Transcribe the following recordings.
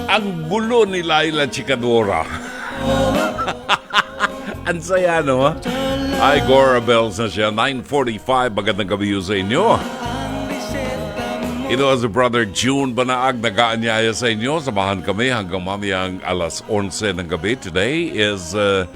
Ang gulo ni Laila Chikadora. Ang saya, no? Ay, Gora Bells na siya. 9:45. Magandang gabi sa inyo. Ito si Brother June Banaag, nag-aanyaya sa inyo. Samahan kami hanggang mamayang alas 11 ng gabi. Today is the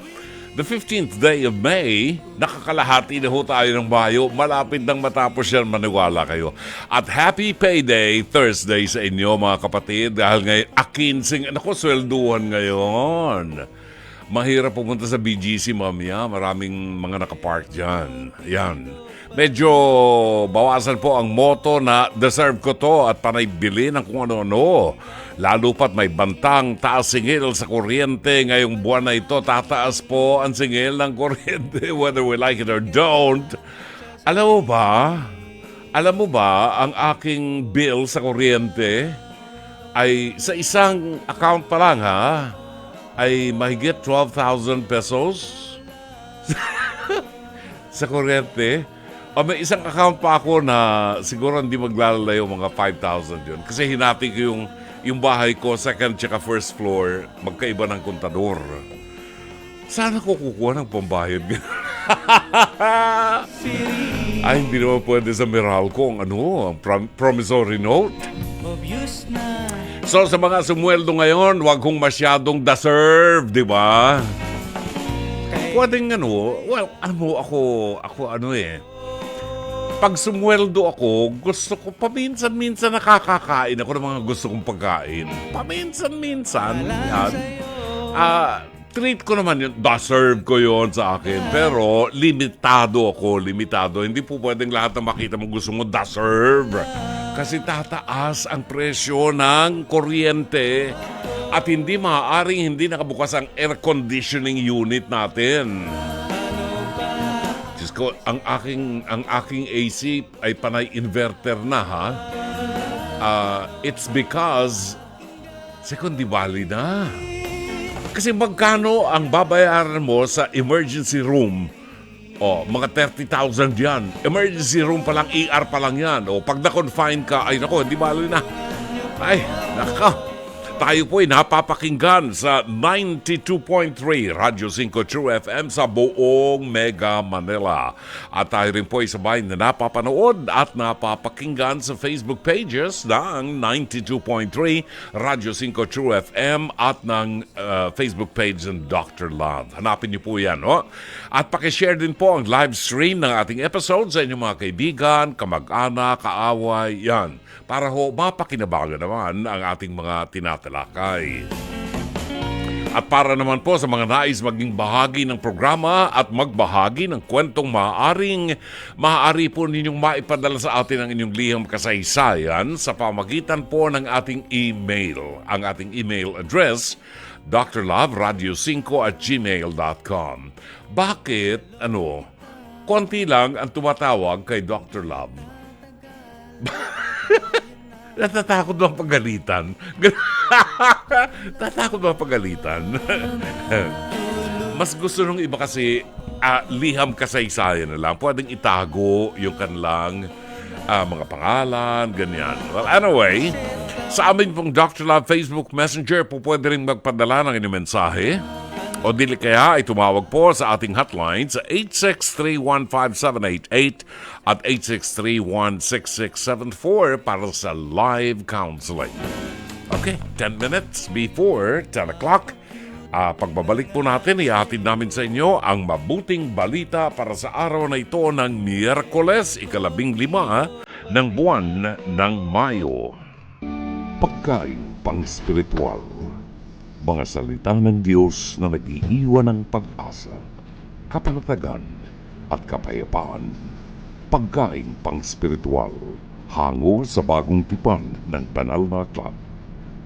15th day of May. Nakakalahati na ho tayo ng Mayo. Malapit nang matapos yan, maniwala kayo. At happy payday Thursday sa inyo, mga kapatid. Dahil ngayon, akinsing, naku, swelduhan ngayon. Mahirap pumunta sa BGC mamaya. Maraming mga nakapark dyan. Yan. Medyo bawasan po ang moto na deserve ko to at panay bili ng kung ano-ano. Lalo pat may bantang taas singil sa kuryente. Ngayong buwan na ito, tataas po ang singil ng kuryente whether we like it or don't. Alam mo ba ang aking bill sa kuryente ay sa isang account pa lang ay mahigit 12,000 pesos sa kuryente. O may isang account pa ako na siguro hindi maglalalayo mga 5,000 yun. Kasi hinati ko yung bahay ko, second tsaka first floor, magkaiba ng kontador. Sana ko kukuha ng pambayad. Ay, hindi naman pwede sa Meralco ang promissory note. So sa mga sumweldo ngayon, wag kong masyadong deserve, di ba? Pwedeng pag sumweldo ako, gusto ko paminsan-minsan nakakakain ako ng mga gusto kong pagkain. Paminsan-minsan, yan. Treat ko naman yun, deserve ko yun sa akin. Pero limitado. Hindi po pwedeng lahat na makita mo gusto mo deserve. Kasi tataas ang presyo ng kuryente at hindi maaaring hindi nakabukas ang air conditioning unit natin. Diyos ko, ang aking AC ay panay inverter na it's because second Diwali na. Kasi magkano ang babayaran mo sa emergency room? Mga 30,000 yan. Emergency room pa lang, ER pa lang yan. Pag na-confine ka, ay nako, hindi bali na. Ay, nako. Tayo po ay napapakinggan sa 92.3 Radyo 5 True FM sa buong Mega Manila. At tayo rin po ay sabay na napapanood at napapakinggan sa Facebook pages ng 92.3 Radyo 5 True FM at ng Facebook page ng Dr. Love. Hanapin niyo po yan, no? At pakishare din po ang live stream ng ating episode sa inyong mga kaibigan, kamag-anak, kaaway, yan. Para mapakinabangan naman ang ating mga tinatalakay. At para naman po sa mga nais maging bahagi ng programa at magbahagi ng kwentong maaari po ninyong maipadala sa atin ang inyong liham kasaysayan sa pamagitan po ng ating email. Ang ating email address, drloveradio5@gmail.com. Bakit, konti lang ang tumatawag kay Dr. Love? Natatakot ba pagalitan? Tatakot ba pagalitan? Mas gusto nung iba kasi liham kasaysayan na lang. Pwedeng itago yung kanilang mga pangalan, ganyan. Well, anyway, sa amin pong Dr. Love Facebook Messenger, pwede rin magpadala ng inyong mensahe. O dili kaya ay tumawag po sa ating hotline sa 863-15788 at 863-16674 para sa live counseling. Okay, 10 minutes before 10 o'clock. Pagbabalik po natin, ihatid namin sa inyo ang mabuting balita para sa araw na ito ng Miyerkules, 15 ng buwan ng Mayo. Pagkain pang-spiritual. Mga salita ng Diyos na nag-iiwan ng pag-asa, kapanatagan at kapayapaan. Pagkain pang-spiritual, hango sa bagong tipan ng banal na aklat.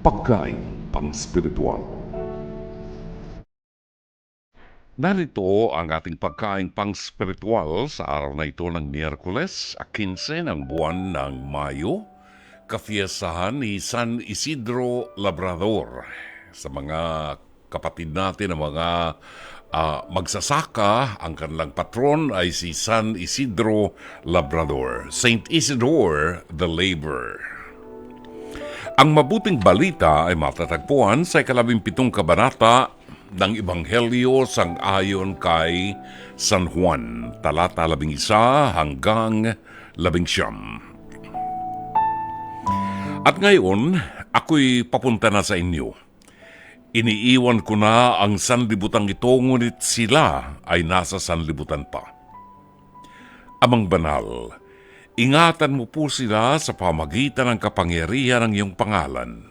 Pagkain pang-spiritual. Narito ang ating pagkain pang-spiritual sa araw na ito ng Miyerkules, 15 ng buwan ng Mayo, kafiyasahan ni San Isidro Labrador. Sa mga kapatid natin, ang mga magsasaka, ang kanilang patron ay si San Isidro Labrador, Saint Isidore the Laborer. Ang mabuting balita ay matatagpuan sa 17 kabanata ng Ebanghelyo sang-ayon kay San Juan, talata 11 hanggang 19. At ngayon, ako'y papunta na sa inyo. Iniiwan ko na ang sanlibutan ito, ngunit sila ay nasa sanlibutan pa. Amang banal, ingatan mo po sila sa pamagitan ng kapangyarihan ng iyong pangalan.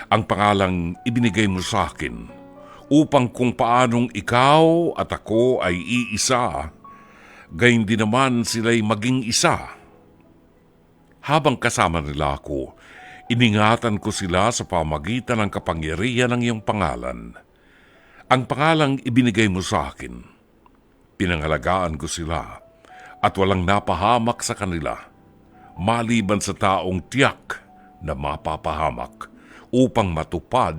Ang pangalang ibinigay mo sa akin, upang kung paanong ikaw at ako ay iisa, gayon din naman sila'y maging isa. Habang kasama nila ako, iningatan ko sila sa pamagitan ng kapangyarihan ng iyong pangalan. Ang pangalang ibinigay mo sa akin, pinangalagaan ko sila, at walang napahamak sa kanila, maliban sa taong tiyak na mapapahamak upang matupad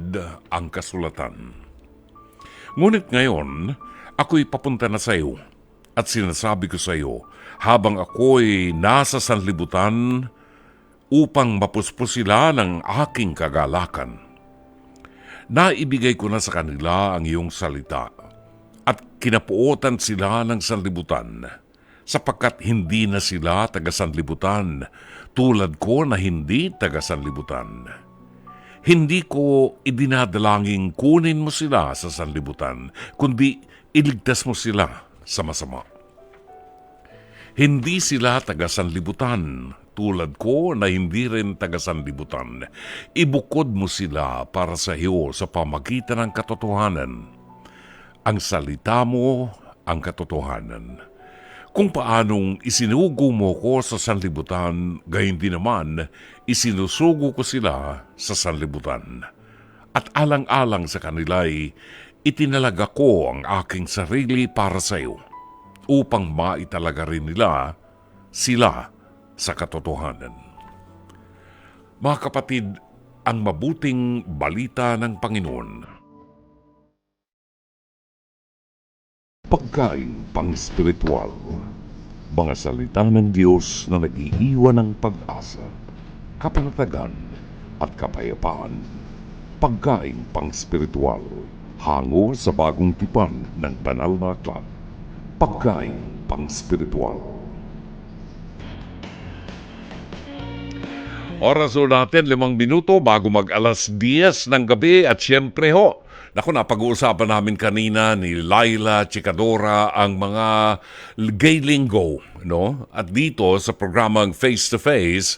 ang kasulatan. Ngunit ngayon, ako'y papunta na sa iyo at sinasabi ko sa iyo habang ako'y nasa sanlibutan upang mapuspos sila ng aking kagalakan. Naibigay ko na sa kanila ang iyong salita at kinapuotan sila ng sanlibutan, sapagkat hindi na sila taga-sanlibutan, tulad ko na hindi taga-sanlibutan. Hindi ko idinadalangin kunin mo sila sa sanlibutan, kundi iligtas mo sila sa masama. Hindi sila taga-sanlibutan, tulad ko na hindi rin taga-sanlibutan. Ibukod mo sila para sa iyo sa pamagitan ng katotohanan. Ang salita mo ang katotohanan. Kung paanong isinugo mo ko sa sanlibutan, gayon din naman isinusugo ko sila sa sanlibutan. At alang-alang sa kanila'y itinalaga ko ang aking sarili para sa iyo, upang maitalaga rin nila sila sa katotohanan. Mga kapatid, ang mabuting balita ng Panginoon. Pagkain pang-spiritual, mga salita ng Diyos na nag-iiwan ng pag-asa, kapanatagan at kapayapaan. Pagkain pang-spiritual, hango sa bagong tipan ng banal na aklat. Pagkain pang-spiritual. Oras natin 5 minuto bago mag-alas 10 ng gabi at syempre naku, napag-uusapan namin kanina ni Laila Chikadora ang mga gay lingo, no? At dito sa programang Face to Face,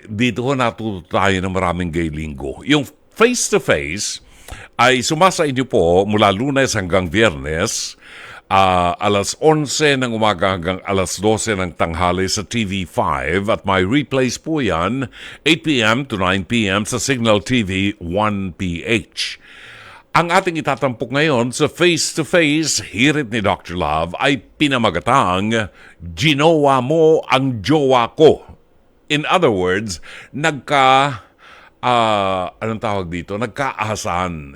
dito natuto tayo ng maraming gay lingo. Yung Face to Face ay sumasa inyo po mula Lunes hanggang Biyernes, alas 11 ng umaga hanggang alas 12 ng tanghali sa TV5 at may replays po yan 8 p.m. to 9 p.m. sa Signal TV 1PH. Ang ating itatampok ngayon sa Face to Face, hirit ni Dr. Love ay pinamagatang Ginawa mo ang jowa ko. In other words, nagkaahasan.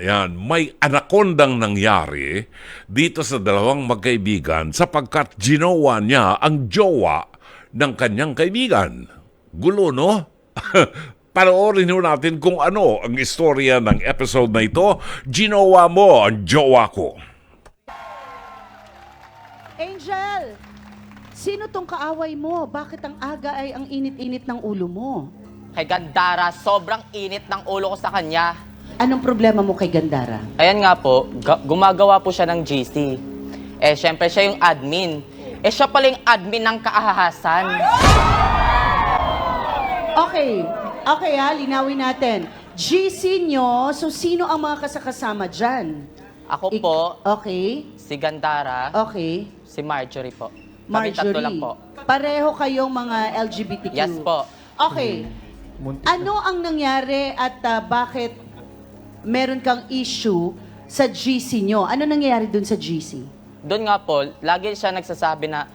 Yan, may anakondang nangyari dito sa dalawang magkaibigan sapagkat ginawa niya ang jowa ng kanyang kaibigan. Gulo, no? Panoorin natin kung ano ang istorya ng episode na ito. Ginawa mo ang jowa ko. Angel, sino tong kaaway mo? Bakit ang aga ay ang init-init ng ulo mo? Kay Gandara, sobrang init ng ulo ko sa kanya. Anong problema mo kay Gandara? Ayan nga po, gumagawa po siya ng GC. Syempre siya yung admin. Siya pala yung admin ng kaahahasan. Okay linawin natin. GC nyo, so sino ang mga kasakasama dyan? Ako po, Okay, si Gandara, okay. si Marjorie po. Kami Marjorie. tatlo lang po. Pareho kayong mga LGBTQ. Yes po. Okay. Ano ang nangyari at bakit meron kang issue sa GC nyo? Ano nangyari dun sa GC? Doon nga po, lagi siya nagsasabi na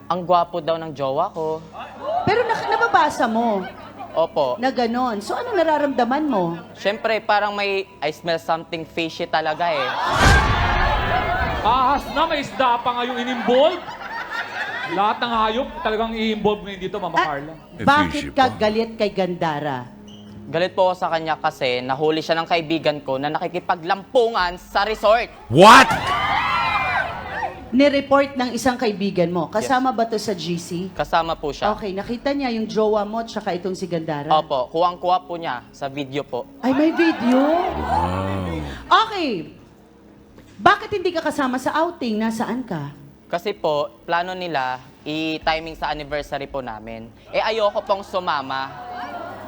ang gwapo daw ng jowa ko. Pero nababasa mo Opo. na ganon. So ano nararamdaman mo? Siyempre, parang I smell something fishy talaga eh. Ahas na, may isda pa nga yung in-involve. Lahat ng hayop talagang i-involve ngayon dito, Mama Carla. Bakit Fishy ka pa. galit kay Gandara? Galit po ako sa kanya kasi nahuli siya ng kaibigan ko na nakikipaglampungan sa resort. What? Nireport ng isang kaibigan mo. Kasama ba to sa GC? Kasama po siya. Okay, nakita niya yung jowa mo at saka itong si Gandara? Opo, kuwang-kuha po niya sa video po. Ay, may video? Okay. Bakit hindi ka kasama sa outing? Nasaan ka? Kasi po, plano nila i-timing sa anniversary po namin. Eh ayoko pong sumama.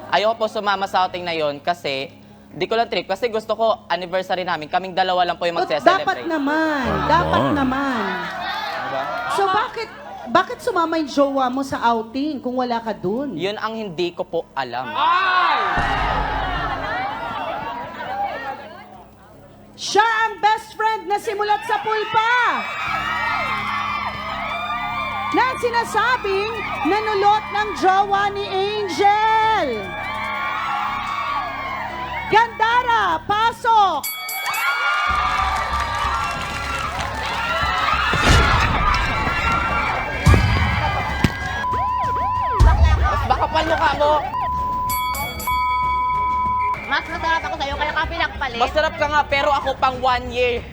Ayoko pong sumama sa outing na yon kasi di ko lang trip. Kasi gusto ko anniversary namin. Kaming dalawa lang po yung But magse-celebrate. dapat naman. Dapat naman. Diba? So bakit sumama yung jowa mo sa outing kung wala ka dun? Yun ang hindi ko po alam. Siya ang best friend na simulat sa pulpa. Na sinasabing nanulot ng jowa ni Angel. Gandara, pasok! Mas baka palukha mo. Mas masarap ako sa'yo, kaya ka pinagpalit. Masarap ka nga, pero ako pang 1 year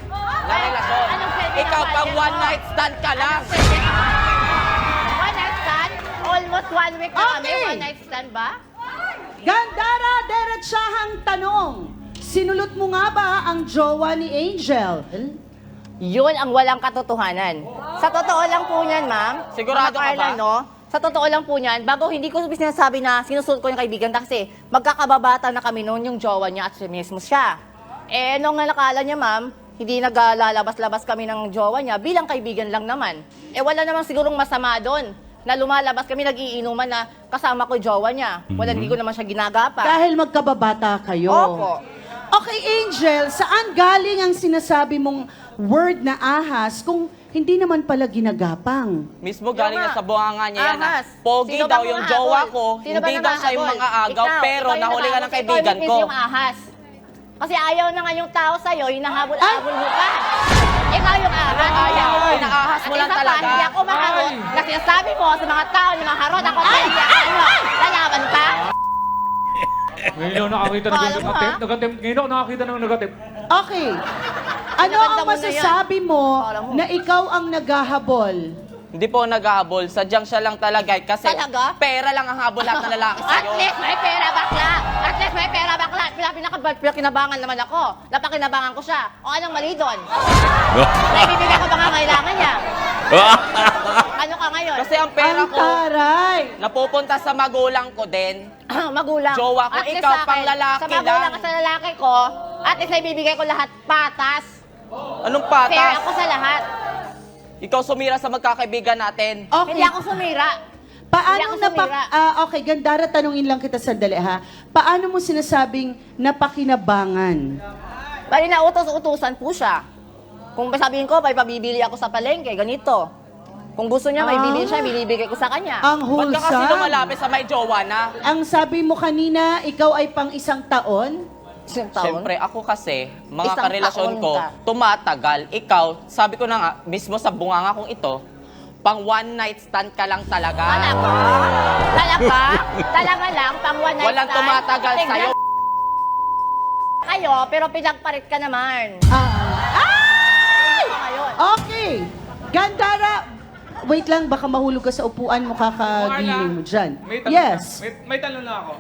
na relasyon. Anong pwede Ikaw na pang value one mo? night stand ka lang. One night stand? Almost 1 week na kami. Okay. One night stand ba? Gandara, diretsahang tanong. Sinulot mo nga ba ang jowa ni Angel? Yun ang walang katotohanan. Sa totoo lang po niyan, ma'am. Sigurado Mama ka Carla, ba? no? Sa totoo lang po niyan, bago hindi ko sinasabi na sinusunod ko yung kaibigan kasi magkakababata na kami noon yung jowa niya at siya mismo siya. Eh, nung nakala niya, ma'am, hindi naglalabas-labas kami ng jowa niya, bilang kaibigan lang naman. Eh, wala namang sigurong masama doon na lumalabas kami, nag-iinuman na kasama ko yung jowa niya. Wala, hindi ko naman siya ginagapa. Dahil magkababata kayo. Opo. Okay, Angel, saan galing ang sinasabi mong word na ahas kung hindi naman pala ginagapang? Mismo galing na sa bunganga niya yan. Ahas. Pogi Sino daw bang yung mga jowa habol? ko. Sino ba Hindi daw siya yung nanghahabol? mga agaw, Ikaw, pero ikaw yung nahuli ka ng nanghahabol. kaibigan Ikaw ko. yung ahas. Kasi ayaw na nga yung tao sa'yo, hinahabol-habol mo pa. Ikaw yung ahas. Ayaw, inaahas mo At lang isa pa, talaga. hindi ako maharot. Na sinasabi mo sa mga tao na maharot ako sa iya. Lalaban ka? Ngayon ako nakakita ng Alam mo, negative. ha? Negative. Ngayon ako nakakita ng negative. Okay. Ano Pinaganda ang mo na masasabi mo Alam mo. na ikaw ang naghahabol? Hindi po naghahabol. Sadyang siya lang talaga. Kasi Talaga? pera lang ang habol lahat ng lalaki At sa'yo. least may pera bakla. At least may pera bakla. Pinakinabangan naman ako. Napakinabangan ko siya. O anong mali doon? Naibibigay ko ba nga kailangan niya? Ano ka ngayon? Kasi ang pera Ang ko, taray! napupunta sa magulang ko din. Magulang. Jowa ko, At least ikaw sa akin, pang lalaki sa magulang lang. at sa lalaki ko, at least naibibigay ko lahat patas. Anong Fair patas? ako sa lahat. Ikaw sumira sa magkakaibigan natin. Okay. Hindi ako sumira. Hindi Paano ako na sumira. okay, Gandara, tanungin lang kita sandali ha. Paano mo sinasabing napakinabangan? Bali na utos-utusan po siya. Kung sabihin ko, may pabibili ako sa palengke, ganito. Kung gusto niya, may bibili siya, binibigay ko sa kanya. Ang Ba't ka kasi wholesome. lumalapit sa may jowa na? Ang sabi mo kanina, ikaw ay pang isang taon? Isang taon? Siyempre, ako kasi, mga Isang karelasyon taon ko, ka. tumatagal. Ikaw, sabi ko na nga, mismo sa bunganga kong ito, pang one night stand ka lang talaga. Talaga? Talaga? Talaga lang, pang one night Walang stand? tumatagal Tignan sa'yo. Kayo, pero pinagparit ka naman. Ay! Ano ngayon? Okay. Gandara, wait lang, baka mahulog ka sa upuan mo, kakagiling mo dyan. May tanong Yes. Na, may tanong na ako.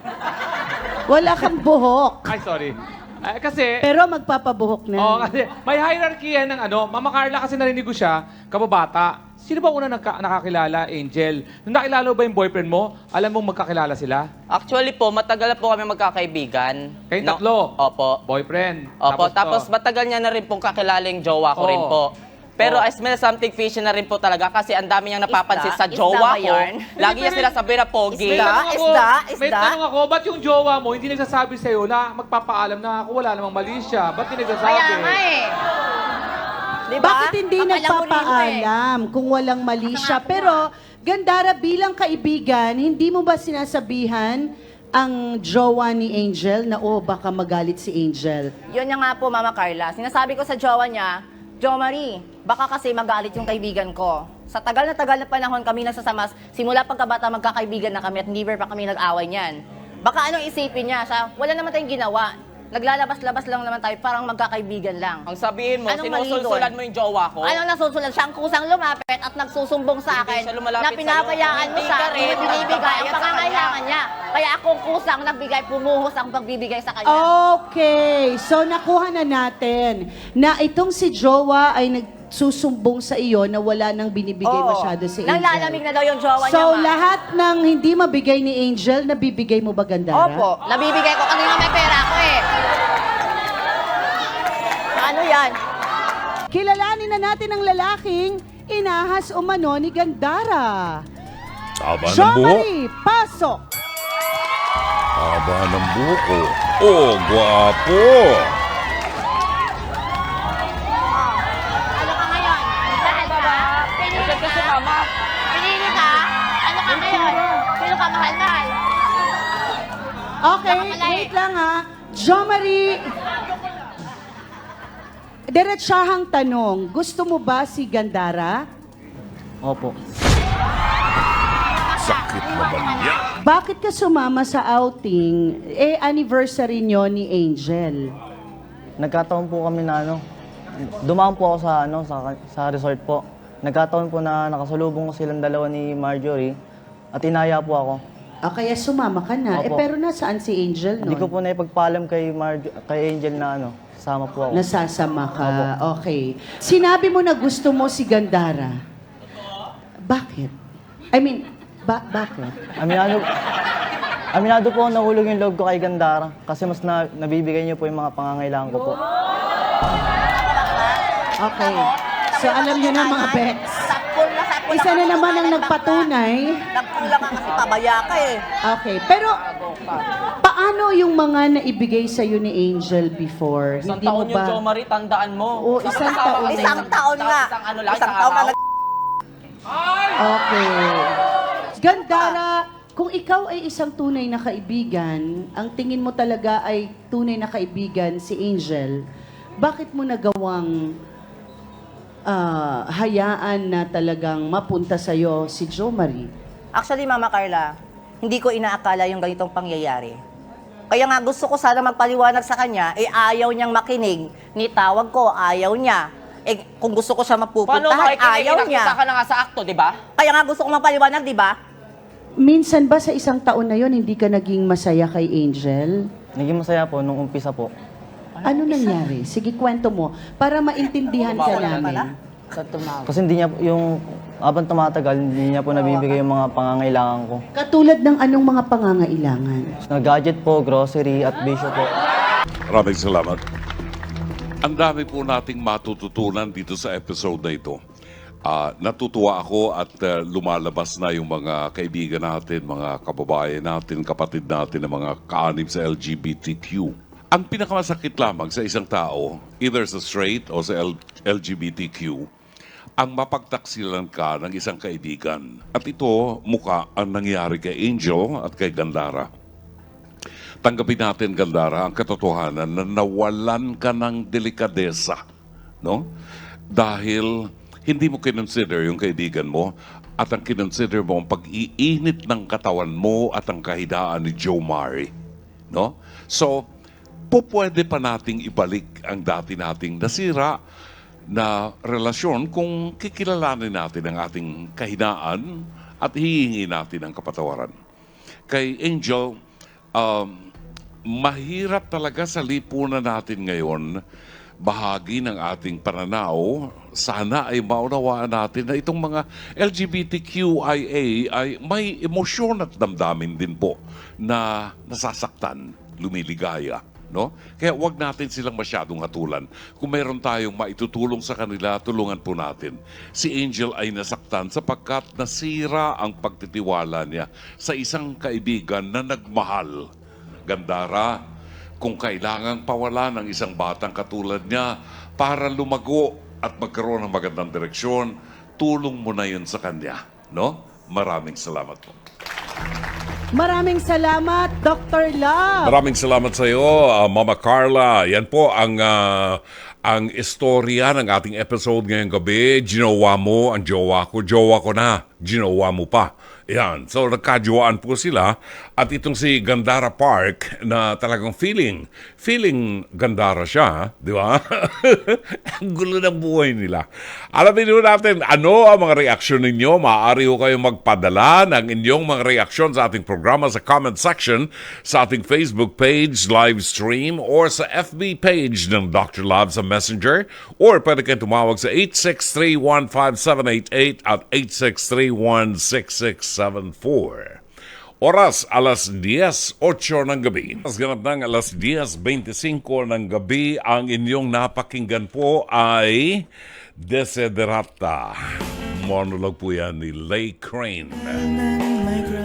Wala kang buhok. Ay, sorry. Kasi, Pero magpapabuhok na. kasi may hierarchy yan ng Mama Carla kasi narinig ko siya, kababata. Sino ba una nakakilala, Angel? Nung nakilala mo ba yung boyfriend mo, alam mong magkakilala sila? Actually po, matagal na po kami magkakaibigan. Kayong tatlo? Opo. Boyfriend. Opo, tapos to. matagal niya na rin pong kakilala yung jowa ko rin Oo. po. Pero Oo. I smell something fishy na rin po talaga kasi ang dami niyang napapansin sa Isda? jowa Isda ba ko. yan? Lagi niya sinasabi na pogi. Isda? May tanong ako, ba't yung jowa mo hindi nagsasabi sa'yo na magpapaalam na ako wala namang mali siya? Ba't hindi nagsasabi? Kaya nga eh. Diba? Bakit hindi Ang alam mo rin eh. nagpapaalam kung walang mali siya? Pero, Gandara, bilang kaibigan, hindi mo ba sinasabihan ang jowa ni Angel na, oh, baka magalit si Angel? Yun na nga po, Mama Carla. Sinasabi ko sa jowa niya, Jo Marie, baka kasi magalit yung kaibigan ko. Sa tagal na panahon kami nasasamas, simula pagkabata magkakaibigan na kami at never pa kami nag-away niyan. Baka anong isipin niya? Wala naman tayong ginawa. Naglalabas-labas lang naman tayo, parang magkakaibigan lang. Ang sabihin mo, Anong mali sinusulsulan doon? mo yung jowa ko? Ano nasusulan? Siya ang kusang lumapit at nagsusumbong sa Hindi akin siya lumalapit na pinabayaan mo sa'yo. siya, Hindi ka rin. hindi binibigay ang Nagbabayad sa pangangailangan niya. Kaya akong kusang nagbigay, pumuhos ang pagbibigay sa kanya. Okay, so nakuha na natin na itong si Jowa ay nagsusumbong sa iyo na wala nang binibigay Oo. masyado si Angel. Nanlalamig na daw yung jowa niya, So ma'am. lahat ng hindi mabigay ni Angel, nabibigay mo ba, Gandara? Opo, nabibigay ko kanina may pera ako eh. Ano yan? Kilalanin na natin ang lalaking inahas umano ni Gandara. Haba ng buhok. Jomari, pasok! Haba ng buhok ko. Oh, gwapo. Ano ka ngayon? Mahal ka? Pinili ka? Pinili ka? Ano ka ngayon? Sino ka mahal-mahal? Okay, Nakakalay. wait lang ha. Jomari, diretsahang tanong, gusto mo ba si Gandara? Opo. Sakit naman yan. Bakit ka sumama sa outing? Anniversary nyo ni Angel. Nagkataon po kami na dumaan po ako sa resort po. Nagkataon po na nakasalubong ko silang dalawa ni Marjorie at inaya po ako. Kaya sumama ka na. Opo. Pero nasaan si Angel Hindi ko nun? po na ipagpaalam kay Angel na sama po ako. Nasasama ka. Okay. Sinabi mo na gusto mo si Gandara. Bakit? I mean, bakit? Aminado po nahulog yung loob ko kay Gandara kasi mas nabibigay niyo po yung mga pangangailangan ko po. Okay. So alam nyo na mga bets. Sapul na sapul. Isa na naman ang nagpatunay. Nagkulang ka kasi pabaya ka eh. Okay. Pero paano yung mga naibigay sa'yo ni Angel before? Isang Hindi mo taon yung ba? Jomari, tandaan mo. Oo, isang taon. Isang taon nga. Isang ano lang, Isang isang taon araw. na Okay. Gandara, kung ikaw ay isang tunay na kaibigan, ang tingin mo talaga ay tunay na kaibigan si Angel, bakit mo nagawang hayaan na talagang mapunta sa'yo si Jomari? Actually, Mama Carla, hindi ko inaakala yung ganitong pangyayari. Kaya nga gusto ko sana magpaliwanag sa kanya, ayaw niyang makinig. Nitawag ko, ayaw niya. Kung gusto ko siya Paano mapupuntahan, ayaw niya. Nakita ka na nga sa akto, di ba? Kaya nga gusto ko magpaliwanag, di ba? Minsan ba sa isang taon na yon hindi ka naging masaya kay Angel? Naging masaya po nung umpisa po. Ano nangyari? Sige, kwento mo para maintindihan ka namin. Kasi hindi niya habang tumatagal, hindi niya po nabibigay yung mga pangangailangan ko. Katulad ng anong mga pangangailangan? Gadget po, grocery at bisyo po. Maraming salamat. Ang dami po nating matututunan dito sa episode na ito. Natutuwa ako at lumalabas na yung mga kaibigan natin, mga kababayan natin, kapatid natin, ng mga kaanib sa LGBTQ. Ang pinakamasakit lamang sa isang tao, either sa straight o sa LGBTQ, ang mapagtaksilan ka ng isang kaibigan. At ito, mukha ang nangyari kay Angel at kay Gandara. Tanggapin natin, Gandara, ang katotohanan na nawalan ka ng delikadesa. No? Dahil hindi mo kinonsider yung kaibigan mo at ang kinonsider mo ang pag-iinit ng katawan mo at ang kahidaan ni Jomari. No? So, pwede pa nating ibalik ang dati nating nasira na relasyon kung kikilalanin natin ang ating kahinaan at hihingi natin ang kapatawaran. Kay Angel, mahirap talaga sa lipunan natin ngayon, bahagi ng ating pananaw, sana ay maunawaan natin na itong mga LGBTQIA ay may emosyon at damdamin din po na nasasaktan, lumiligaya. No? Kaya wag natin silang masyadong hatulan. Kung meron tayong maitutulong sa kanila, tulungan po natin. Si Angel ay nasaktan sapagkat nasira ang pagtitiwala niya sa isang kaibigan na nagmahal. Gandara, kung kailangang pawala ng isang batang katulad niya para lumago at magkaroon ng magandang direksyon, tulong mo na yun sa kanya. No? Maraming salamat po. Maraming salamat, Dr. Love. Maraming salamat sa iyo, Mama Carla. Yan po ang istorya ng ating episode ngayong gabi. Ginawa mo ang jowa ko na. Ginawa mo pa. Yan. So, nagkajuwaan po sila. At itong si Gandara Park na talagang feeling Gandara siya, di ba? Ang gulo ng buhay nila. Alamin po natin, ano ang mga reaksyon ninyo? Maaari ho kayong magpadala ng inyong mga reaksyon sa ating programa sa comment section, sa ating Facebook page, live stream, or sa FB page ng Dr. Love sa Messenger, or pwede kayong tumawag sa 863-15788 at 863-16674. Oras, alas 10:08 ng gabi. Mas ganap ng alas 10:25 ng gabi, ang inyong napakinggan po ay Desiderata. Monologue po yan ni Leigh Crane.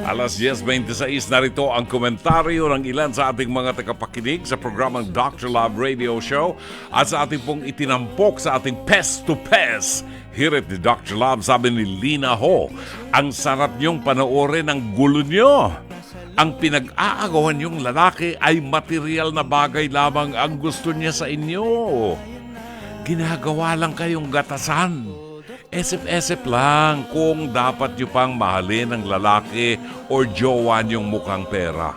Alas 10:26, narito ang komentaryo ng ilan sa ating mga tagapakinig sa programang Dr. Love Radio Show at sa ating pong itinampok sa ating Pest to Pest. Hirit ni Dr. Love, sabi ni Lina Ho, ang sarap niyong panoorin ang gulo niyo. Ang pinag-aagawan niyong lalaki ay material na bagay lamang ang gusto niya sa inyo. Ginagawa lang kayong gatasan. Esip-esip lang kung dapat niyo pang mahalin ng lalaki o jowa niyong mukhang pera.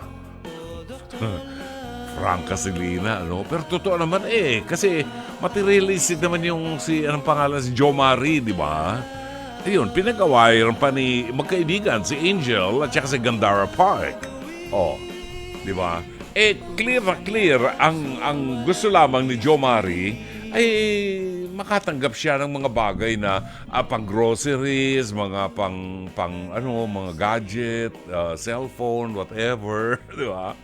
Franca si Lina, ano? Pero totoo naman kasi materialistic naman yung anong pangalan, si Jo Marie, di ba? Ayun, pinag-awayan pa ni magkaibigan si Angel at saka si Gandara Park. Oh, di ba? Clear na clear ang gusto lamang ni Jo Marie ay makatanggap siya ng mga bagay na pang groceries, mga mga gadget, cellphone, whatever, di ba?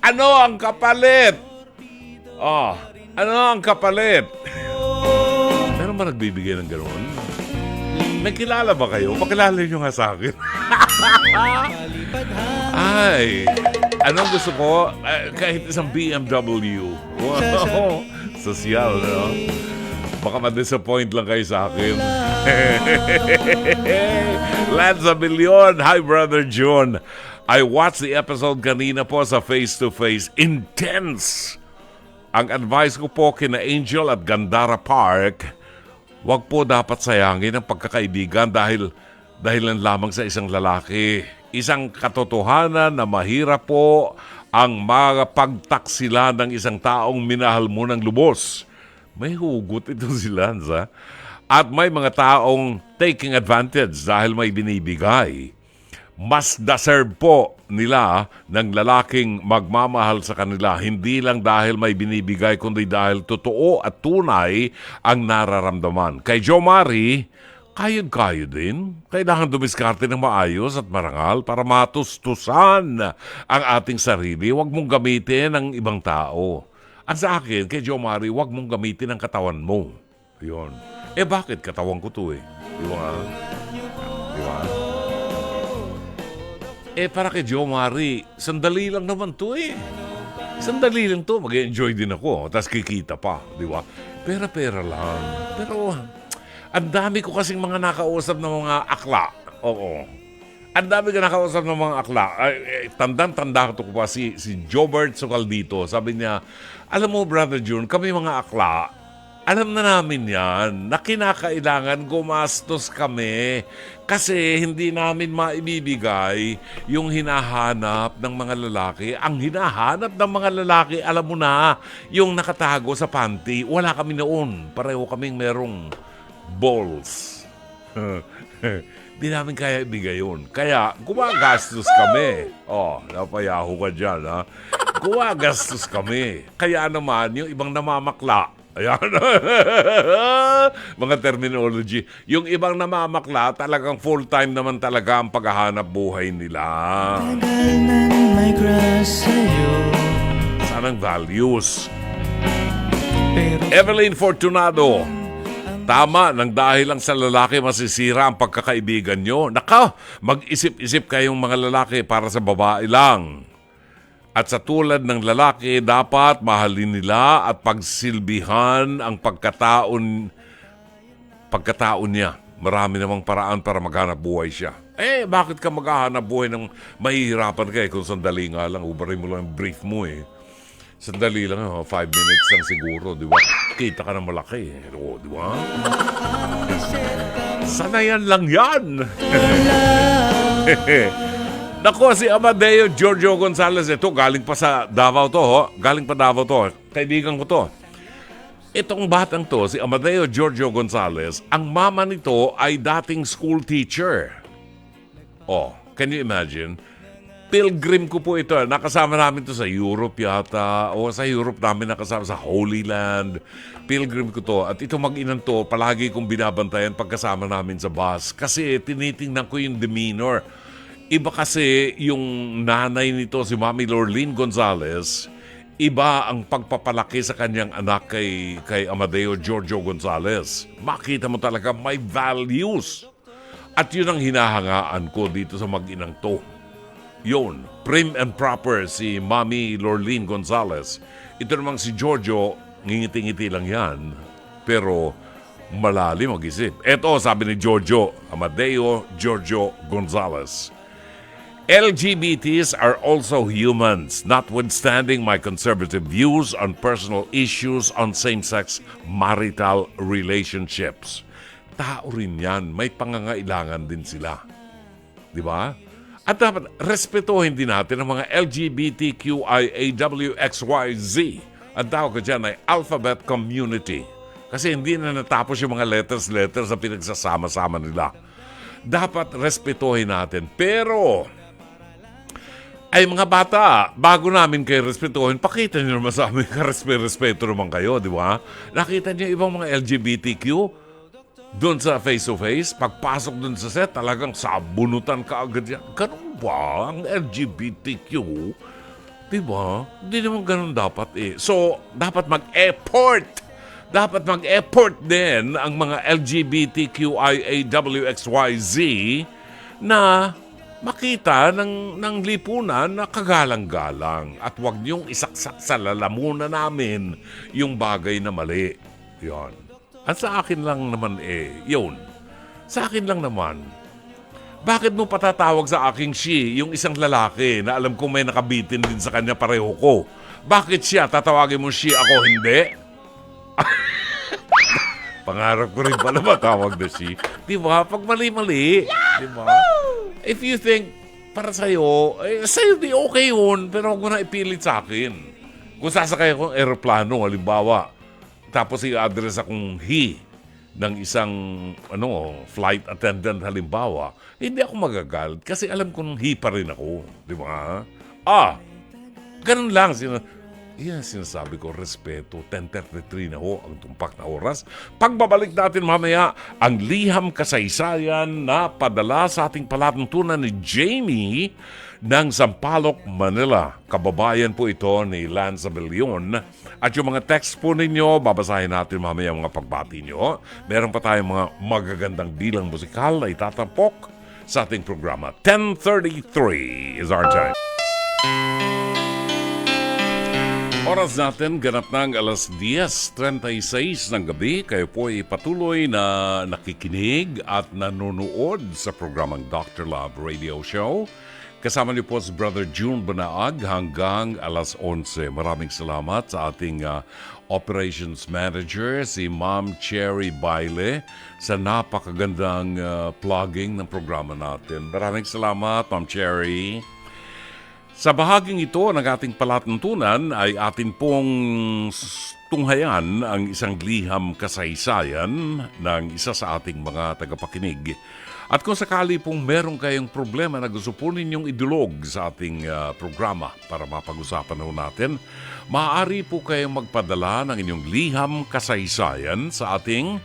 Ano ang kapalit? Ano ang kapalit? Meron ba nagbibigay ng gano'n? May kilala ba kayo? Pakilala nyo nga sa akin. Ay, anong gusto ko? Kahit isang BMW. Wow, sosyal, no? Baka ma-disappoint lang kayo sa akin. Lanza Billion. Hi, Brother John. I watched the episode kanina po sa Face to Face. Intense! Ang advice ko po kina Angel at Gandara Park, wag po dapat sayangin ang pagkakaibigan dahil lamang sa isang lalaki. Isang katotohanan na mahirap po ang magpagtaksila ng isang taong minahal mo ng lubos. May hugot ito si Lanza. At may mga taong taking advantage dahil may binibigay. Mas deserve po nila ng lalaking magmamahal sa kanila, hindi lang dahil may binibigay, kundi dahil totoo at tunay ang nararamdaman. Kay Jo Marie, kayod-kayod din. Kailangan dumiskarte ng maayos at marangal para matustusan ang ating sarili. Huwag mong gamitin ang ibang tao. Ang sa akin, kay Jo Marie, huwag mong gamitin ang katawan mo. Yun. Bakit? Katawan ko to Di ba? Di ba? Para kay Jo Marie, sandali lang naman to Sandali lang to, mag-enjoy din ako. Tapos kikita pa, di ba? Pera-pera lang. Pero, ang dami ko kasing mga nakausap ng mga akla. Oo. Ang dami ko nakausap ng mga akla. Tandang-tanda ko pa si Jobert Socaldito. Sabi niya, alam mo, Brother June, kami mga akla, alam na namin yan na kinakailangan gumastos kami kasi hindi namin maibibigay yung hinahanap ng mga lalaki. Ang hinahanap ng mga lalaki, alam mo na, yung nakatago sa panty. Wala kami noon. Pareho kaming merong balls. Di namin kaya ibigay yun. Kaya gumagastos kami. Napayaho ka dyan, ha? Gumagastos kami. Kaya naman, yung ibang namamakla, ayan. Mga terminology. Yung ibang namamakla, talagang full-time naman talaga ang paghahanap buhay nila. Sanang values. Evelyn Fortunado, tama, nang dahil lang sa lalaki masisira ang pagkakaibigan nyo. Naka, mag-isip-isip kayong mga lalaki para sa babae lang. At sa tulad ng lalaki, dapat mahalin nila at pagsilbihan ang pagkataon niya. Marami namang paraan para maghanap buhay siya. Bakit ka maghahanap buhay ng mahihirapan ka kung sandali nga lang, ubarin mo lang yung brief mo Sandali lang, 5 minutes lang siguro, di ba? Kita ka na malaki, di ba? Sanayan lang yan! Nako, si Amadeo Giorgio Gonzalez, ito galing pa sa Davao to, ho. Galing pa Davao to. Kaibigan ko to. Itong batang to, si Amadeo Giorgio Gonzalez, ang mama nito ay dating school teacher. Oh, can you imagine? Pilgrim ko po ito. Nakasama namin to sa Europe yata. O sa Europe namin nakasama sa Holy Land. Pilgrim ko to. At ito mag-inan to, palagi kong binabantayan pagkasama namin sa bus. Kasi tinitingnan ko yung demeanor. Iba kasi yung nanay nito, si Mami Lorlene Gonzalez, iba ang pagpapalaki sa kanyang anak kay Amadeo Giorgio Gonzalez. Makita mo talaga may values. At yun ang hinahangaan ko dito sa mag-inang to. Yun, prim and proper si Mami Lorlene Gonzalez. Ito namang si Giorgio, ngingiti-ngiti lang yan. Pero malalim mag-isip. Eto, sabi ni Giorgio, Amadeo Giorgio Gonzalez. LGBTs are also humans, notwithstanding my conservative views on personal issues on same-sex marital relationships. Tao rin yan, may pangangailangan din sila. Di ba? At dapat respetuhin din natin ang mga LGBTQIAWXYZ. Ang tawag ko dyan ay alphabet community. Kasi hindi na natapos yung mga letters na pinagsasama-sama nila. Dapat respetuhin natin. Pero, ay mga bata, bago namin kayo respetuhin, pakita nyo naman sa amin respeto naman kayo, di ba? Nakita nyo ibang mga LGBTQ doon sa face-to-face, pagpasok doon sa set, talagang sabunutan ka agad yan. Ganun ba ang LGBTQ? Diba? Hindi naman ganun dapat eh. So, dapat mag-effort. Dapat mag-effort din ang mga LGBTQIAWXYZ na makita ng lipunan na kagalang-galang. At huwag niyong isaksak sa lalamunan namin yung bagay na mali. Yan. At sa akin lang naman yun. Sa akin lang naman. Bakit mo patatawag sa aking she, yung isang lalaki na alam kong may nakabitin din sa kanya pareho ko? Bakit siya? Tatawagin mo she, ako hindi? Pangarap ko rin pala matawag na she. Diba? Pag mali-mali. Diba? If you think, para sa'yo, sa'yo di okay yun, pero huwag mo na ipilit sa akin. Kung sasakay akong aeroplano, halimbawa, tapos i-address akong he ng isang flight attendant halimbawa, hindi ako magagalit kasi alam kong he pa rin ako. Di ba? Ganun lang. Yan sinasabi ko, respeto. 10:33 na ho ang tumpak na oras. Pagbabalik natin mamaya, ang liham kasaysayan na padala sa ating palatuntunan ni Jamie ng Sampaloc, Manila. Kababayan po ito ni Lance Abelion. At yung mga text po ninyo, babasahin natin mamaya mga pagbati nyo. Meron pa tayong mga magagandang bilang musikal na itatampok sa ating programa. 10:33 is our time. Oras natin, ganap ng alas 10:36 ng gabi. Kayo po ay patuloy na nakikinig at nanonood sa programang Dr. Love Radio Show. Kasama niyo po si Brother June Banaag hanggang alas 11. Maraming salamat sa ating operations manager, si Ma'am Cherry Baile, sa napakagandang plugging ng programa natin. Maraming salamat, Ma'am Cherry. Sa bahaging ito ng ating palatuntunan ay atin pong tunghayan ang isang liham kasaysayan ng isa sa ating mga tagapakinig. At kung sakali pong meron kayong problema na gusto po ninyong idulog sa ating programa para mapag-usapan ho natin, maaari po kayong magpadala ng inyong liham kasaysayan sa ating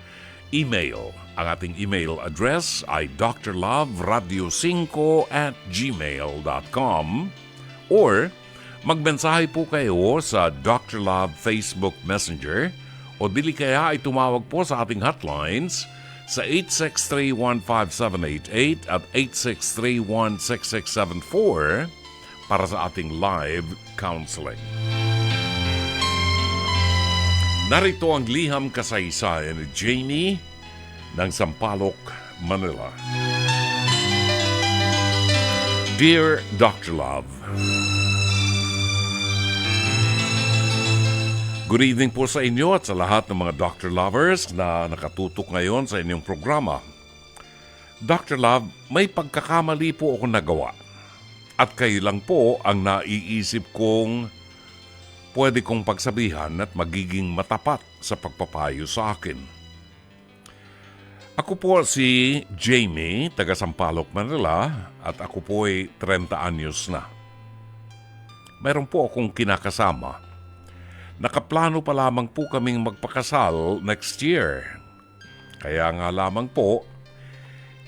email. Ang ating email address ay drloveradio5@gmail.com or magmensahe po kayo sa Dr. Love Facebook Messenger o dili kaya ay tumawag po sa ating hotlines sa 863-15788 at 863-16674 para sa ating live counseling. Narito ang liham kasaysayan ni Jamie ng Sampaloc, Manila. Dear Dr. Love, good evening po sa inyo at sa lahat ng mga Dr. Lovers na nakatutok ngayon sa inyong programa. Dr. Love, may pagkakamali po ako nagawa. At kayo lang po ang naiisip kong pwede kong pagsabihan at magiging matapat sa pagpapayo sa akin. Ako po si Jamie, taga Sampaloc, Manila, at ako po ay 30 anyos na. Mayroon po akong kinakasama. Nakaplano pa lamang po kaming magpakasal next year. Kaya nga lamang po,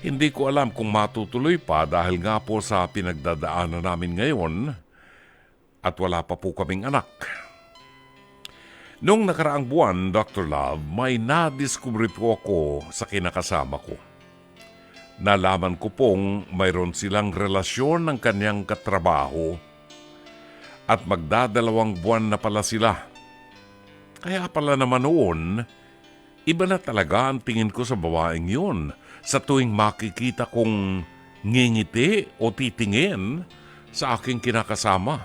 hindi ko alam kung matutuloy pa dahil nga po sa pinagdadaanan namin ngayon at wala pa po kaming anak. Noong nakaraang buwan, Dr. Love, may nadiskubre po ako sa kinakasama ko. Nalaman ko pong mayroon silang relasyon ng kanyang katrabaho at magdadalawang buwan na pala sila. Kaya pala naman noon, iba na talaga ang tingin ko sa babaeng yun sa tuwing makikita kong ngingiti o titingin sa aking kinakasama.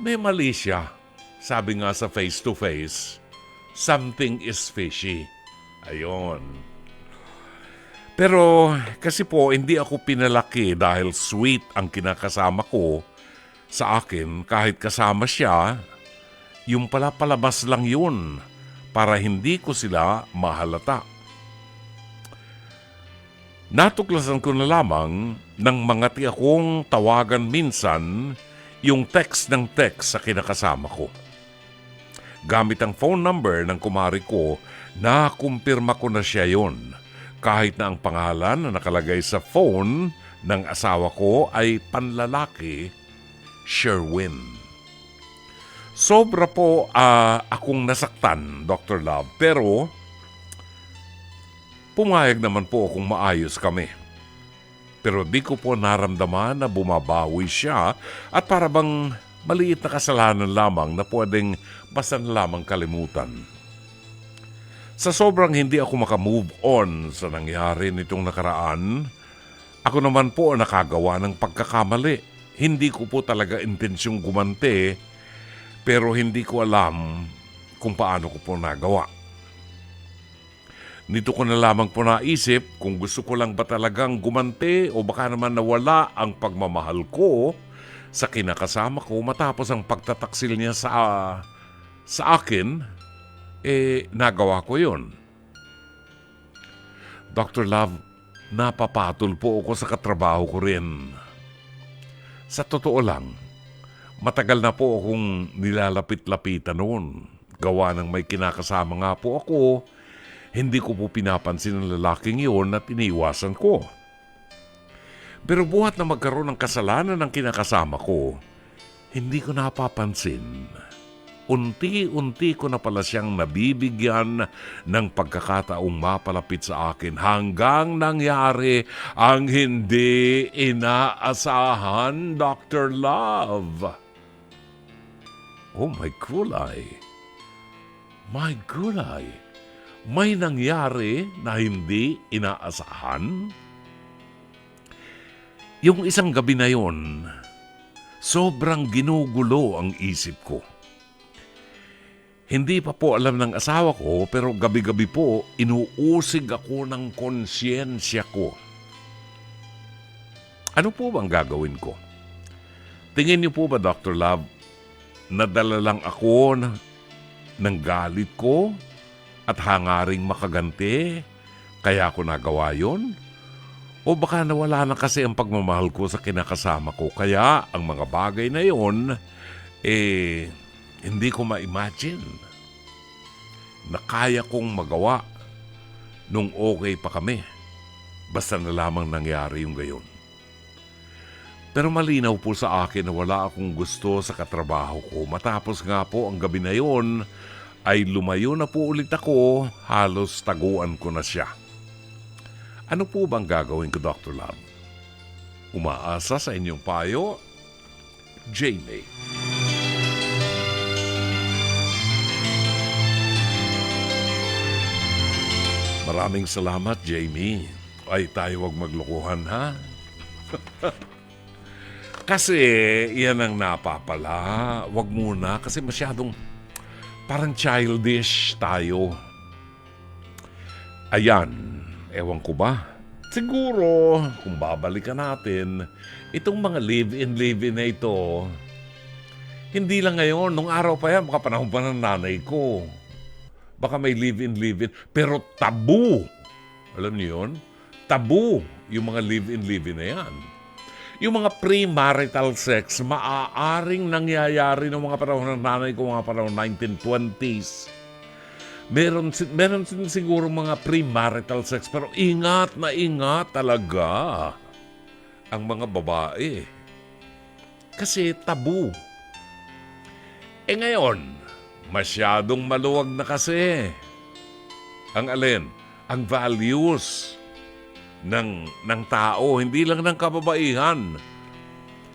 May mali siya. Sabi nga sa face-to-face, something is fishy. Ayon. Pero kasi po hindi ako pinalaki dahil sweet ang kinakasama ko sa akin kahit kasama siya, yung pala palabas lang yun para hindi ko sila mahalata. Natuklasan ko na lamang nang mangati akong tawagan minsan yung text ng text sa kinakasama ko. Gamit ang phone number ng kumari ko, nakumpirma ko na siya yon. Kahit na ang pangalan na nakalagay sa phone ng asawa ko ay panlalaki, Sherwin. Sobra po akong nasaktan, Dr. Love, pero pumayag naman po akong maayos kami. Pero di ko po naramdaman na bumabawi siya at para bang maliit na kasalanan lamang na pwedeng basta na lamang kalimutan. Sa sobrang hindi ako makamove on sa nangyari nitong nakaraan, ako naman po nakagawa ng pagkakamali. Hindi ko po talaga intensyong gumante, pero hindi ko alam kung paano ko po nagawa. Nito ko na lamang po naisip kung gusto ko lang ba talagang gumante o baka naman nawala ang pagmamahal ko sa kinakasama ko matapos ang pagtataksil niya sa akin, nagawa ko yun. Dr. Love, napapatol po ako sa katrabaho ko rin. Sa totoo lang, matagal na po akong nilalapit-lapitan noon. Gawa ng may kinakasama nga po ako, hindi ko po pinapansin ang lalaking yun at iniiwasan ko. Pero buhat na magkaroon ng kasalanan ng kinakasama ko, hindi ko napapansin. Unti-unti ko na pala siyang nabibigyan ng pagkakataong mapalapit sa akin hanggang nangyari ang hindi inaasahan, Dr. Love. Oh, my gulay. My gulay. May nangyari na hindi inaasahan? Yung isang gabi na yon, sobrang ginugulo ang isip ko. Hindi pa po alam ng asawa ko pero gabi-gabi po inuusig ako ng konsyensya ko. Ano po bang gagawin ko? Tingin niyo po ba, Dr. Love, nadala lang ako ng galit ko at hangaring makaganti, kaya ako nagawa yon? O baka nawala na kasi ang pagmamahal ko sa kinakasama ko, kaya ang mga bagay na yon, hindi ko ma-imagine na kaya kong magawa nung okay pa kami. Basta na lamang nangyari yung gayon. Pero malinaw po sa akin na wala akong gusto sa katrabaho ko. Matapos nga po ang gabi na yon, ay lumayo na po ulit ako, halos taguan ko na siya. Ano po bang gagawin ko, Dr. Love? Umaasa sa inyong payo, Jamie. Maraming salamat, Jamie. Ay, tayo wag maglokohan, ha? Kasi, yan ang napapala. Wag muna, kasi masyadong parang childish tayo. Ayan, ewan ko ba? Siguro, kung babalikan natin, itong mga live-in na ito, hindi lang ngayon, nung araw pa yan, baka panahon pa ng nanay ko. Baka may live-in. Pero tabu. Alam niyo yun? Tabu yung mga live-in na yan. Yung mga premarital sex, maaaring nangyayari ng mga panahon ng nanay ko, mga panahon 1920s. Meron siguro mga premarital sex, pero ingat na ingat talaga ang mga babae. Kasi tabu. Ngayon, masyadong maluwag na kasi. Ang alin? Ang values ng tao, hindi lang ng kababaihan.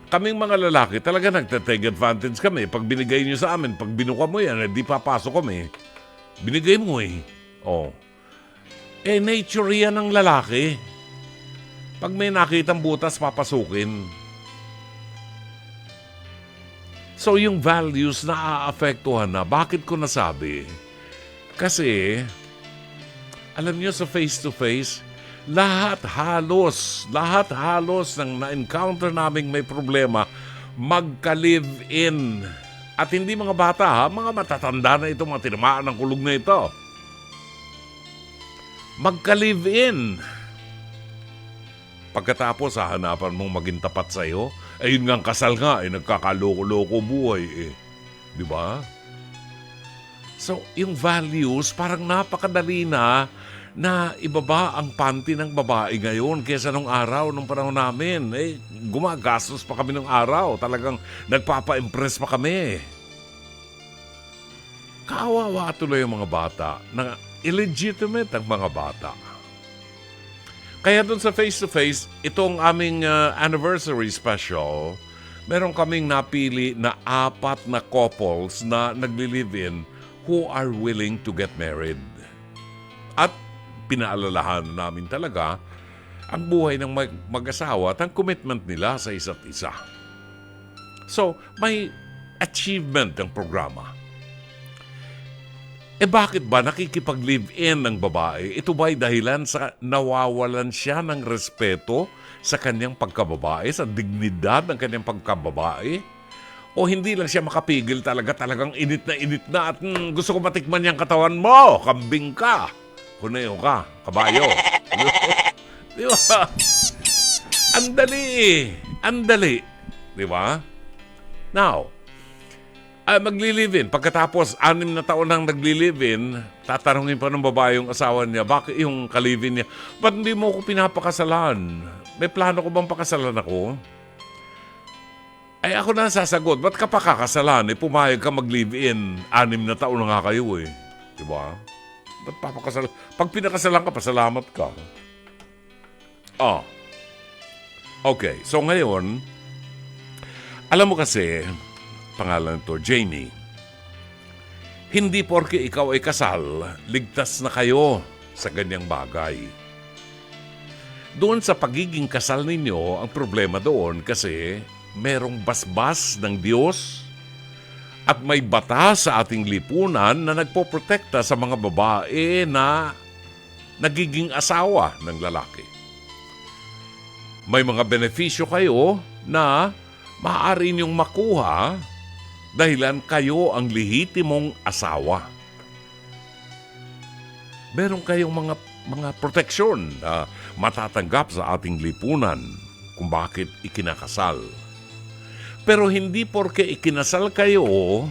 Kaming mga lalaki, talaga nagtatake advantage kami. Pag binigay nyo sa amin, pag binuka mo yan, di papasok kami. Binigay mo eh. Oh. Nature yan ng lalaki. Pag may nakitang butas, papasukin. So, yung values na aapektuhan na. Bakit ko nasabi? Kasi, alam niyo sa face-to-face, lahat halos ng na-encounter naming may problema, magka-live-in. At hindi mga bata ha, mga matatanda na ito, mga tinamaan ng kulog na ito. Magka-live-in. Pagkatapos, hahanapan mong maging tapat sa'yo, ayun nga ang kasal nga, nagkakaloko-loko buhay eh. Di ba? So, yung values, parang napakadali na ibaba ang panty ng babae ngayon kesa nung araw, nung panahon namin. Gumagastos pa kami nung araw. Talagang nagpapa-impress pa kami. Kawawa tuloy yung mga bata na illegitimate ang mga bata. Kaya dun sa face-to-face, itong aming anniversary special, meron kaming napili na 4 na couples na nagli-live-in who are willing to get married. At pinaalalahan namin talaga ang buhay ng mag-asawa at ang commitment nila sa isa't isa. So, may achievement ang programa. Bakit ba nakikipag-live-in ng babae? Ito ba'y dahilan sa nawawalan siya ng respeto sa kanyang pagkababae, sa dignidad ng kanyang pagkababae? O hindi lang siya makapigil talagang init na at gusto ko matikman yung katawan mo, kambing ka, kuneo ka, kabayo. Di ba? Andali. Di ba? Now, magli-live-in. Pagkatapos, 6 na taon nang nagli-live-in, tatanungin pa ng babae yung asawa niya, bakit yung ka-live-in niya, ba't hindi mo ako pinapakasalan? May plano ko bang pakasalan ako? Ako na sasagot, ba't ka pa kakasalan? Pumayag ka mag-live-in. 6 na taon na nga kayo eh. Diba? Ba't papakasalan? Pag pinakasalan ka, pasalamat ka. Okay, so ngayon, alam mo kasi, pangalan nito, Jamie, hindi porke ikaw ay kasal, ligtas na kayo sa ganyang bagay. Doon sa pagiging kasal ninyo, ang problema doon kasi merong basbas ng Diyos at may batas sa ating lipunan na nagpoprotekta sa mga babae na nagiging asawa ng lalaki. May mga benepisyo kayo na maaari ninyong makuha dahilan kayo ang lehitimong asawa. Meron kayong mga proteksyon na matatanggap sa ating lipunan kung bakit ikinakasal. Pero hindi porke ikinasal kayo,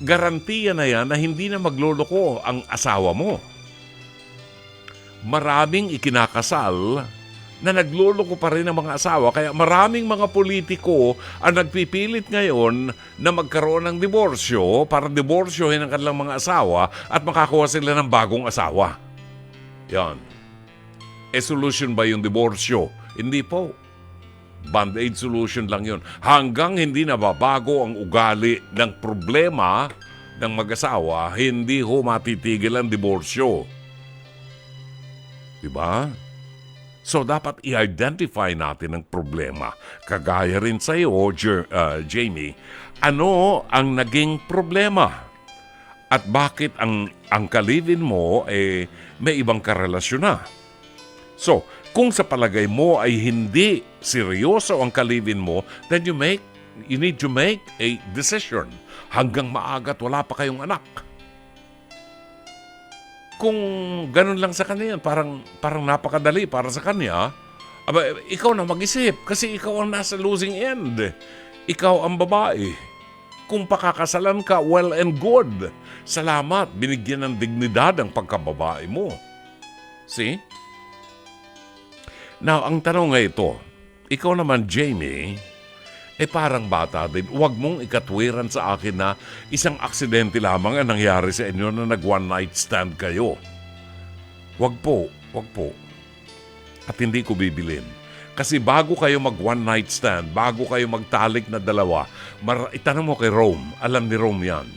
garantiya na yan na hindi na magloloko ang asawa mo. Maraming ikinakasal na nagloloko pa rin ang mga asawa. Kaya maraming mga politiko ang nagpipilit ngayon na magkaroon ng diborsyo para diborsyohin ang kanilang mga asawa at makakuha sila ng bagong asawa. Yan. Solution ba yung diborsyo? Hindi po. Band-aid solution lang yun. Hanggang hindi nababago ang ugali ng problema ng mag-asawa, hindi ho matitigil ang diborsyo. Diba? So, dapat i-identify natin ang problema. Kagaya rin sa iyo, Jamie, ano ang naging problema? At bakit ang kalivin mo may ibang karelasyon na? So, Kung sa palagay mo ay hindi seryoso ang kalibin mo, then you need to make a decision. Hanggang maaga't wala pa kayong anak. Kung ganun lang sa kanya yan, parang napakadali para sa kanya, ikaw na mag-isip kasi ikaw ang nasa losing end. Ikaw ang babae. Kung pakakasalan ka, well and good. Salamat, binigyan ng dignidad ang pagkababae mo. See? Now, ang tanong nga ito, ikaw naman, Jamie, parang bata din. Huwag mong ikatwiran sa akin na isang aksidente lamang ang nangyari sa inyo na nag-one night stand kayo. Huwag po. At hindi ko bibilin. Kasi bago kayo mag-one night stand, bago kayo magtalik na dalawa, itanong mo kay Rome, alam ni Rome yan.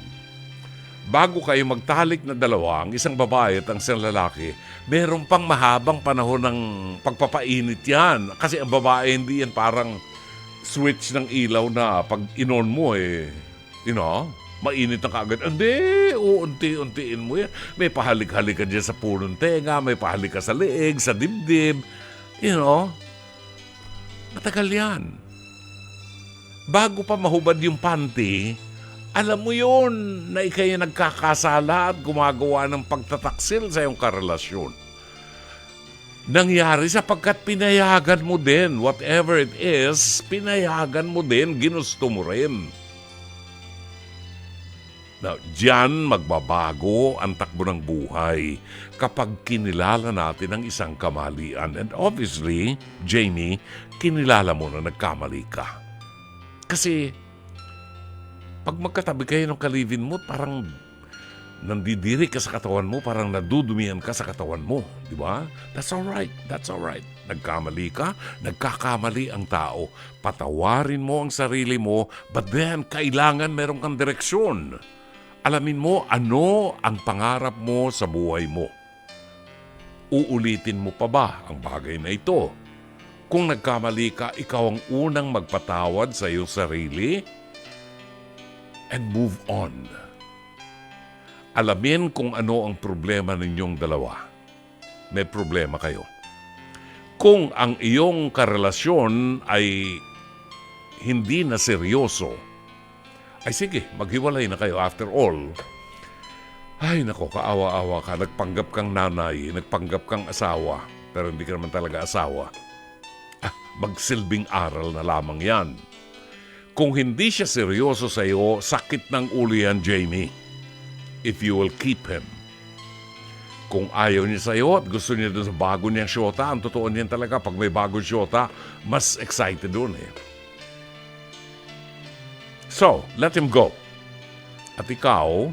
Bago kayo magtalik na dalawa, ang isang babae at ang isang lalaki, meron pang mahabang panahon ng pagpapainit yan. Kasi ang babae hindi yan parang switch ng ilaw na pag inon mo mainit na kaagad. Hindi, unti-untiin mo yan. May pahalik-halik ka dyan sa punong tenga, may pahalik ka sa leeg, sa dibdib. Matagal yan. Bago pa mahubad yung panty, alam mo yun na ikay nagkakasala at gumagawa ng pagtataksil sa iyong karelasyon. Nangyari sapagkat pinayagan mo din, whatever it is, pinayagan mo din, ginusto mo rin. Now, diyan magbabago ang takbo ng buhay kapag kinilala natin ang isang kamalian. And obviously, Jamie, kinilala mo na nagkamali ka. Kasi pag magkatabi kayo ng kalivin mo, parang nandidiri ka sa katawan mo, parang nadudumihan ka sa katawan mo. Di ba? That's alright. Nagkamali ka, nagkakamali ang tao. Patawarin mo ang sarili mo, but then kailangan meron kang direksyon. Alamin mo ano ang pangarap mo sa buhay mo. Uulitin mo pa ba ang bagay na ito? Kung nagkamali ka, ikaw ang unang magpatawad sa iyong sarili and move on. Alamin kung ano ang problema ninyong dalawa. May problema kayo. Kung ang iyong karelasyon ay hindi na seryoso, ay sige, maghiwalay na kayo after all. Ay nako, kaawa-awa ka, nagpanggap kang nanay, nagpanggap kang asawa, pero hindi ka naman talaga asawa. Magsilbing aral na lamang yan. Kung hindi siya seryoso sa iyo, sakit ng ulo yan, Jamie. If you will keep him. Kung ayaw niya sa iyo at gusto niya doon sa bago niyang syota, ang totoo niyan talaga, pag may bagong syota, mas excited doon eh. So, let him go. At ikaw,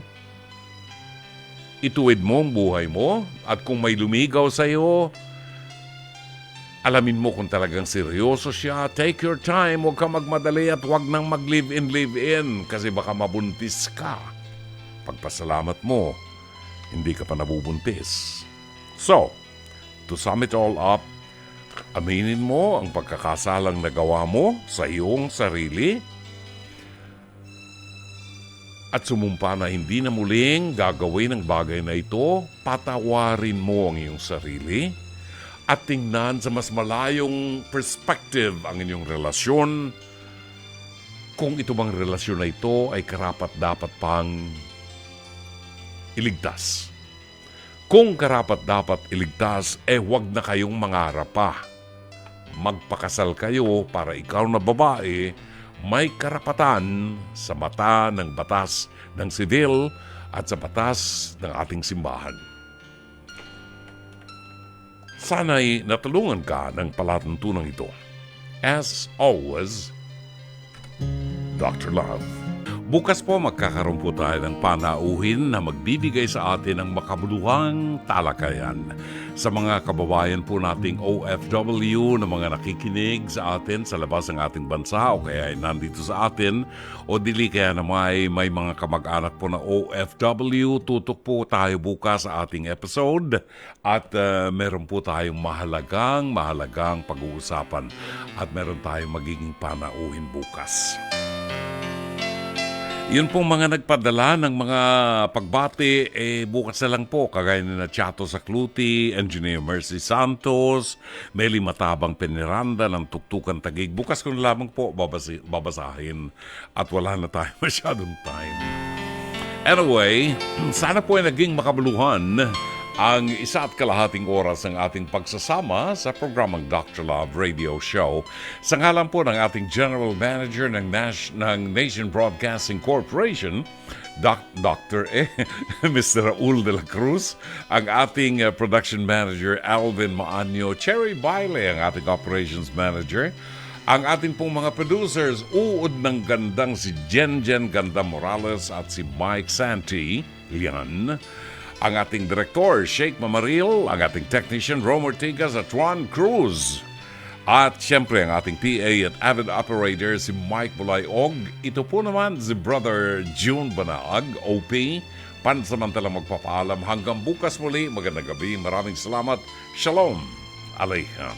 ituwid mo ang buhay mo at kung may lumigaw sa iyo, alamin mo kung talagang seryoso siya. Take your time, huwag kang magmadali at huwag nang mag-live-in kasi baka mabuntis ka. Pagpasalamat mo, hindi ka pa nabubuntis. So, to sum it all up, aminin mo ang pagkakasalang nagawa mo sa iyong sarili at sumumpa na hindi na muling gagawin ang bagay na ito. Patawarin mo ang iyong sarili at tingnan sa mas malayong perspective ang inyong relasyon. Kung ito bang relasyon na ito ay karapat-dapat pang iligtas. Kung karapat-dapat iligtas, huwag na kayong mangarap pa. Magpakasal kayo para ikaw na babae may karapatan sa mata ng batas ng sibil at sa batas ng ating simbahan. Sana'y natulungan ka ng palatuntunan ito. As always, Dr. Love. Bukas po magkakaroon po tayo ng panauhin na magbibigay sa atin ng makabuluhang talakayan sa mga kababayan po nating OFW na mga nakikinig sa atin sa labas ng ating bansa o kaya ay nandito sa atin o dili kaya na may mga kamag-anak po na OFW. Tutok po tayo bukas sa ating episode at meron po tayong mahalagang pag-uusapan at meron tayong magiging panauhin bukas. Yun pong mga nagpadala ng mga pagbati, bukas na lang po, kagaya ni na Chato Sakluti, Engineer Mercy Santos, Meli Matabang Peniranda ng Tuktukan Tagig. Bukas ko na lamang po babasahin at wala na tayo masyadong time. Anyway, sana po ay naging makabuluhan ang 1.5 oras ng ating pagsasama sa programang Dr. Love Radio Show. Sa ngalan po ng ating General Manager ng Nation Broadcasting Corporation, Dr. Mr. Raul de la Cruz, ang ating Production Manager Alvin Maanyo, Cherry Baile, ang ating Operations Manager, ang ating pong mga producers, uod ng gandang si Jen Ganda Morales at si Mike Santi Lian, ang ating direktor, Sheikh Mamaril, ang ating technician, Rom Ortigas at Juan Cruz. At siyempre, ang ating PA at avid operator, si Mike Bulayog. Ito po naman si Brother June Banaag, OP. Pansamantalang magpapaalam hanggang bukas muli. Magandang gabi. Maraming salamat. Shalom Aleichem.